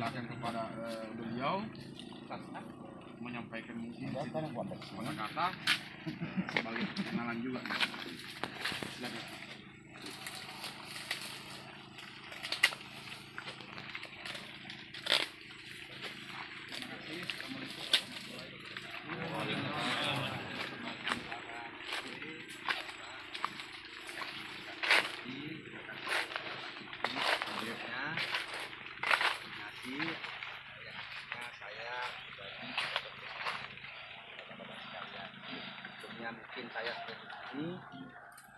silakan kepada beliau menyampaikan mungkin kata-kata sebagai perkenalan juga. Silakan. Mungkin saya sudah di sini,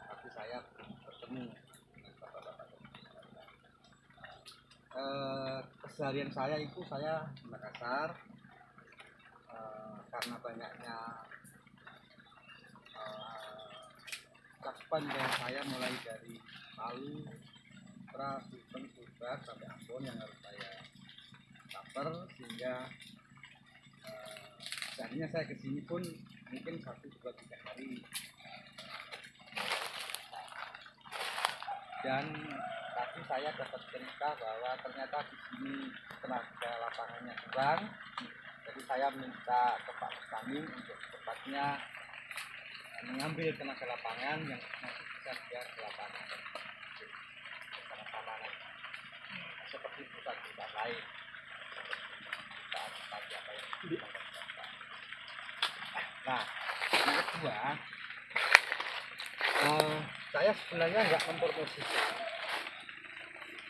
tapi saya belum bertemu dengan bapak-bapak. Keseharian saya itu saya di Makassar, karena banyaknya cakupan wilayah saya mulai dari Palu, Buton, Tubar sampai Ambon yang harus saya cover, sehingga seandainya saya kesini pun mungkin 1, 2, 3 hari. Dan tadi saya dapat cerita bahwa ternyata di sini tenaga lapangannya kurang, jadi saya minta ke Pak Mustami untuk tepatnya mengambil tenaga lapangan yang nanti bisa dia ke lapangan bersama-sama nanti, seperti perusahaan lain, seperti apa yang dilakukan. Nah, yang kedua, saya sebenarnya nggak mempromosikan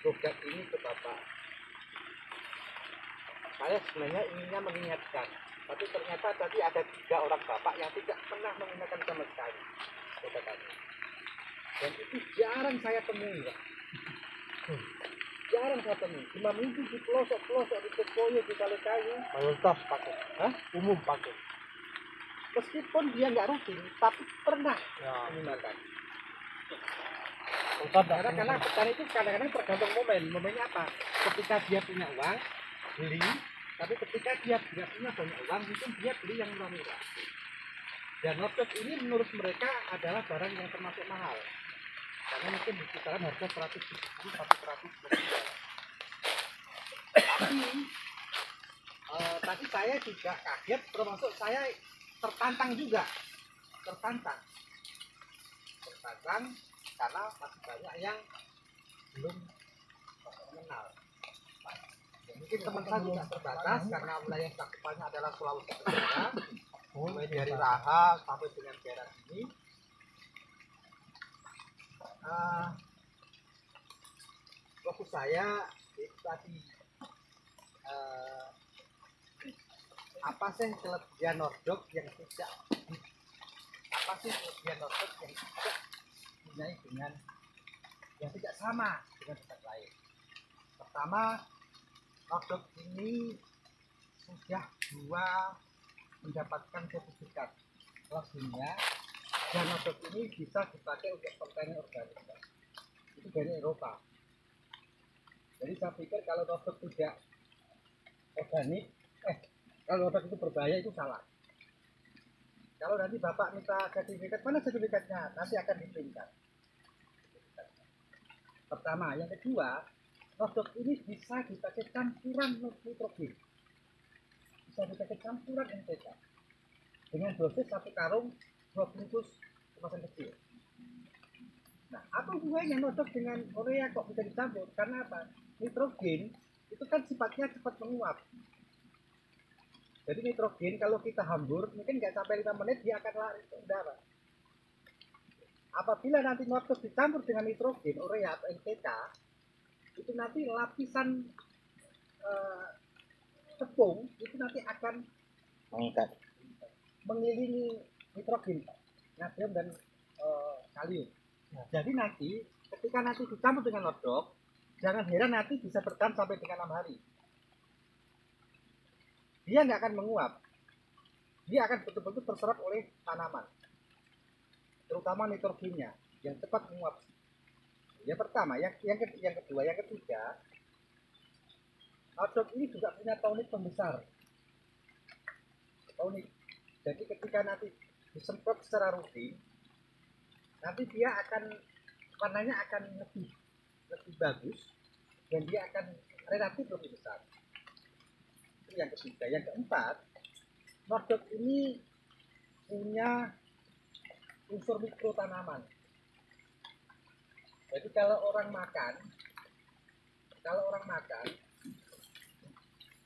program ini ke Bapak. Saya sebenarnya inginnya mengingatkan, tapi ternyata tadi ada 3 orang Bapak yang tidak pernah mengingatkan sama sekali. Dan itu jarang saya temui, Pak. Jarang saya temui. Cuma minggu di pelosok-pelosok, di Tekoyo, di Kalekayu, mayoritas pakai. Umum pakai. Meskipun dia nggak rutin, tapi pernah menggunakan. Karena petani itu kadang-kadang tergantung momennya apa? Ketika dia punya uang, beli. Tapi ketika dia tidak punya banyak uang, mungkin dia beli yang murah-murah. Dan notebook ini menurut mereka adalah barang yang termasuk mahal. Karena mungkin di kisaran harga 170 sampai 190. Tapi tadi saya juga kaget, termasuk saya tertantang karena masih banyak yang belum mengenal. Ya, mungkin teman saya juga terbatas karena wilayah cakupannya adalah Sulawesi Tenggara, mulai dari Raha sampai dengan daerah sini. Fokus saya itu tadi apa sih kelebihan Nordok yang tidak punya dengan yang tidak sama dengan tempat lain. Pertama, Nordok ini sudah 2 mendapatkan sertifikat kelas dunia, dan Nordok ini bisa dipakai untuk pertanian organik. Itu dari Eropa. Jadi saya pikir kalau Nordok tidak organik, kalau Nordok itu berbahaya, itu salah. Kalau nanti Bapak minta sertifikat, mana sertifikatnya? Nanti akan ditingkat. Pertama, yang kedua, Nordok ini bisa dipakai campuran nitrogen, bisa dipakai campuran NPK dengan dosis 1 karung 2 bungkus kemasan kecil. Nah, apa hubungannya Nordok dengan urea kok bisa dicampur? Karena apa? Nitrogen itu kan sifatnya cepat menguap. Jadi nitrogen kalau kita hambur, mungkin nggak sampai 5 menit dia akan lari ke udara. Apabila nanti Nordok dicampur dengan nitrogen, urea atau NPK, itu nanti lapisan tepung itu nanti akan mengelilingi nitrogen, natrium dan kalium. Nah, jadi nanti ketika nanti dicampur dengan Nordok, jangan heran nanti bisa bertahan sampai dengan 6 hari. Dia nggak akan menguap, dia akan betul-betul terserap oleh tanaman, terutama nitrogennya yang cepat menguap. Yang pertama, yang kedua, yang ketiga, Nordok ini juga punya tonik pembesar. Tonik. Jadi ketika nanti disemprot secara rutin, nanti dia akan warnanya akan lebih bagus dan dia akan relatif lebih besar. yang ketiga. Yang keempat, nodok ini punya unsur mikro tanaman. Jadi kalau orang makan,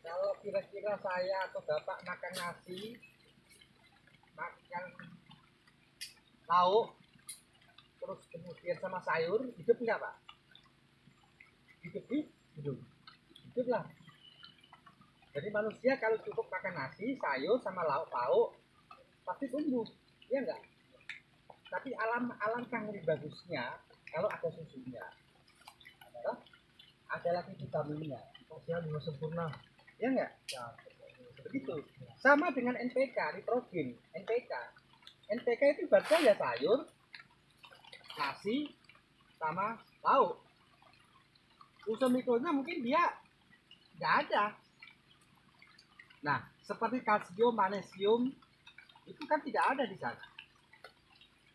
kalau kira-kira saya atau bapak makan nasi, makan lauk, terus kemudian sama sayur, hidup nggak pak? Hidup lah. Jadi manusia kalau cukup makan nasi, sayur sama lauk-lauk pasti tumbuh, ya enggak? Tapi alangkah lebih bagusnya kalau ada susunya, ada lagi vitaminnya, sosial juga sempurna, ya enggak? Ya, begitu. Sama dengan NPK, nitrogen, NPK itu baca ya sayur, nasi, sama lauk. Unsur mikronya mungkin dia nggak ada. Nah, seperti kalsium, magnesium itu kan tidak ada di sana.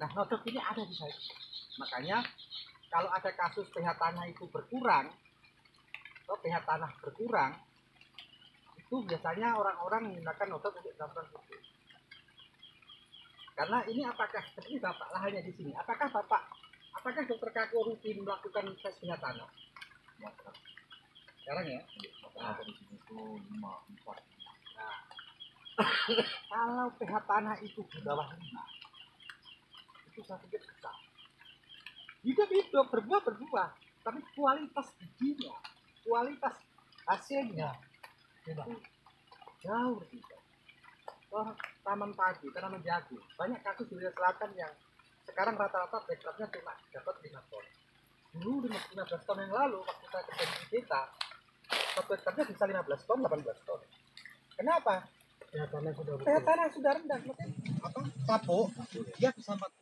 Nah, nodok ini ada di sana. Makanya kalau ada kasus pH tanah itu berkurang, atau pH tanah berkurang, itu biasanya orang-orang menggunakan nodok untuk campuran pupuk. Karena ini apakah seperti bapak lahannya di sini? Apakah dokter Kako rutin melakukan tes pH tanah? Sekarang ya? Nah, kalau pH tanah itu di bawah 5, itu saya pikir susah. Hidup berbuah, tapi kualitas bijinya, kualitas hasilnya itu jauh berbeda. Tanaman padi, tanaman jagung, banyak kasus di Sulawesi Selatan yang sekarang rata-rata backupnya cuma dapat 5 ton. Dulu 15 ton yang lalu waktu saya kerja di desa, backupnya bisa 15 ton, 18 ton. Kenapa? pH tanah sudah rendah, makanya kapuk dia bisa 40